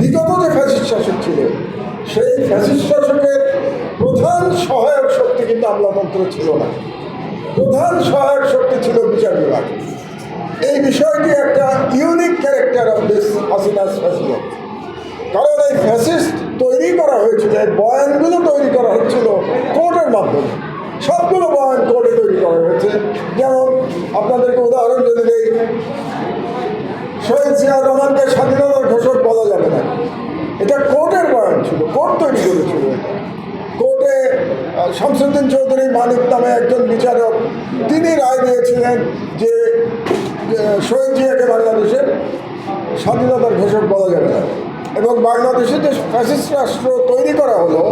বিগত যে ফ্যাসিস্ট শাসক ছিল সেই ফ্যাসিস্ট শাসকের প্রধান সহায়ক শক্তি কিন্তু আমলাতন্ত্র ছিল না, প্রধান সহায়ক শক্তি ছিল বিচার বিভাগ। এই বিষয়টি একটা unique character of this Hasina's fascism. কারণ এই ফ্যাসিস্ট তৈরি করা হয়েছিল, এই বয়ানগুলো তৈরি করা হচ্ছিল কোর্টের মাধ্যমে, সবগুলো বয়ান কোর্টে তৈরি করা হয়েছে। যেমন আপনাদেরকে উদাহরণ যদি দেই, শহীদ জিয়া রহমানকে স্বাধীনতার ঘোষক বলা যাবে না, এটা কোর্টের বয়ান ছিল, কোর্ট তৈরি করেছিল। কোর্টে শামসুদ্দিন চৌধুরী মানিক নামে একজন বিচারক, তিনি রায় দিয়েছিলেন যে শহীদ জিয়াকে বাংলাদেশের স্বাধীনতার ঘোষক বলা যাবে না। এবং বাংলাদেশে যে ফ্যাসিস্ট রাষ্ট্র তৈরি করা হলো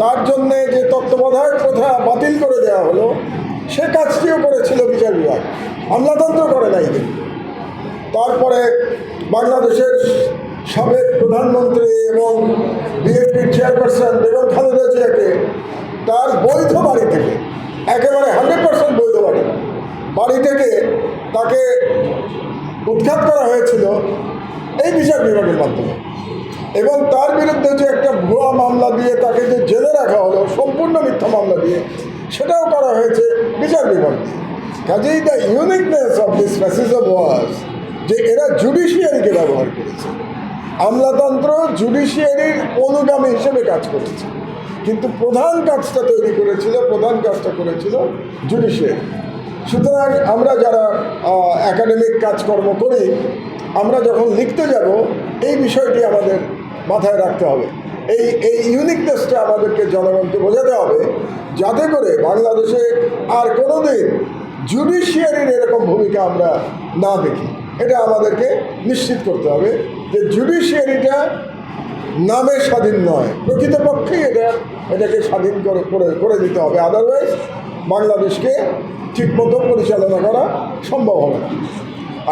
তার জন্যে যে তত্ত্বাবধায়ক প্রথা বাতিল করে দেওয়া হলো, সে কাজটিও করেছিল বিচার বিভাগ, আমলাতন্ত্র করে নাই। তারপরে বাংলাদেশের সাবেক প্রধানমন্ত্রী এবং বিএনপির চেয়ারপারসন বেগম খালেদা জিয়াকে তার বৈধ বাড়ি থেকে, একেবারে 100% বৈধ বাড়ি থেকে তাকে উৎখাত করা হয়েছিল এই বিচার বিভাগের মাধ্যমে। এবং তার বিরুদ্ধে যে একটা ভুয়া মামলা দিয়ে তাকে যে জেলে রাখা হলো, সম্পূর্ণ মিথ্যা মামলা দিয়ে, সেটাও করা হয়েছে বিচার বিভাগ দিয়ে। কাজেই the uniqueness of this fascism was যে এরা জুডিশিয়ারিকে ব্যবহার করেছে, আমলাতন্ত্র জুডিশিয়ারির অনুগামী হিসেবে কাজ করেছে, কিন্তু প্রধান কাজটা তৈরি করেছিল, প্রধান কাজটা করেছিল জুডিশিয়ারি। সুতরাং আমরা যারা একাডেমিক কাজকর্ম করি, আমরা যখন লিখতে যাব এই বিষয়টি আমাদের মাথায় রাখতে হবে। এই ইউনিকনেসটা আমাদেরকে জনগণকে বোঝাতে হবে, যাতে করে বাংলাদেশে আর কোনোদিন জুডিশিয়ারির এরকম ভূমিকা আমরা না দেখি। এটা আমাদেরকে নিশ্চিত করতে হবে যে জুডিশিয়ারিটা নামে স্বাধীন নয়, প্রকৃতপক্ষেই এটাকে স্বাধীন করে দিতে হবে। আদারওয়াইজ বাংলাদেশকে ঠিকমতো পরিচালনা করা সম্ভব হবে না।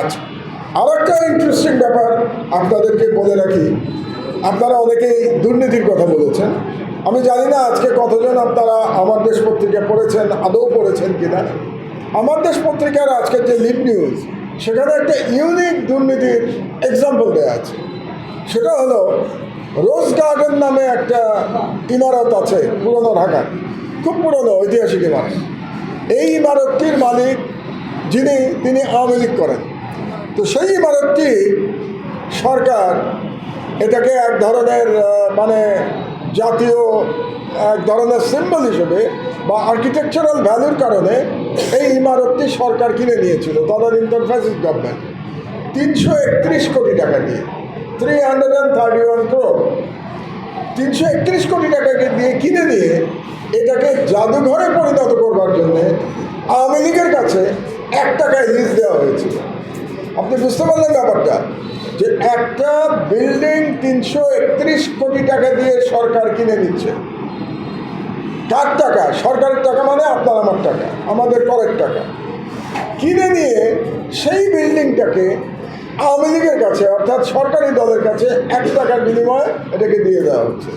আচ্ছা, আর একটা ইন্টারেস্টিং ব্যাপার আপনাদেরকে বলে রাখি, আপনারা অনেকেই দুর্নীতির কথা বলেছেন। আমি জানি না আজকে কতজন আপনারা আমার দেশ পত্রিকা পড়েছেন, আদৌ পড়েছেন কিনা। আমার দেশ পত্রিকার আজকের যে লিড নিউজ, সেখানে একটা ইউনিক দুর্নীতির এক্সাম্পল দেওয়া আছে। সেটা হলো রোজ গার্ডেন নামে একটা ইমারত আছে পুরনো ঢাকার, খুব পুরনো ঐতিহাসিক ইমারত। এই ইমারতটির মালিক তিনি আওয়ামী লীগ করেন। তো সেই ইমারতটি সরকার এটাকে এক ধরনের জাতীয় এক ধরনের সিম্বল হিসেবে বা আর্কিটেকচারাল ভ্যালুর কারণে এই ইমারতটি সরকার কিনে নিয়েছিল তদানীন্তন ফ্যাসিস্ট গভর্নমেন্ট 331 কোটি টাকা দিয়ে, 331 crore, 331 কোটি টাকাকে দিয়ে কিনে নিয়ে এটাকে জাদুঘরে পরিণত করবার জন্য আওয়ামী লীগের কাছে 1 টাকায় লিজ দেওয়া হয়েছিল। আপনি বুঝতে পারলেন ব্যাপারটা, যে একটা বিল্ডিং 331 কোটি টাকা দিয়ে সরকার কিনে নিচ্ছে। কার টাকা? সরকারের টাকা, মানে আপনার আমার টাকা, আমাদের করের টাকা। কিনে নিয়ে সেই বিল্ডিংটাকে আওয়ামী লীগের কাছে, অর্থাৎ সরকারি দলের কাছে 1 টাকার বিনিময়ে এটাকে দিয়ে দেওয়া হচ্ছে।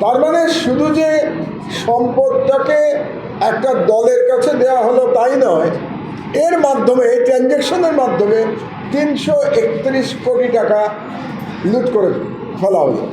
তার মানে শুধু যে সম্পদটাকে একটা দলের কাছে দেওয়া হলো তাই নয়, এর মাধ্যমে, এই ট্রানজ্যাকশনের মাধ্যমে 331 কোটি টাকা লুট করে ফেলা হলো।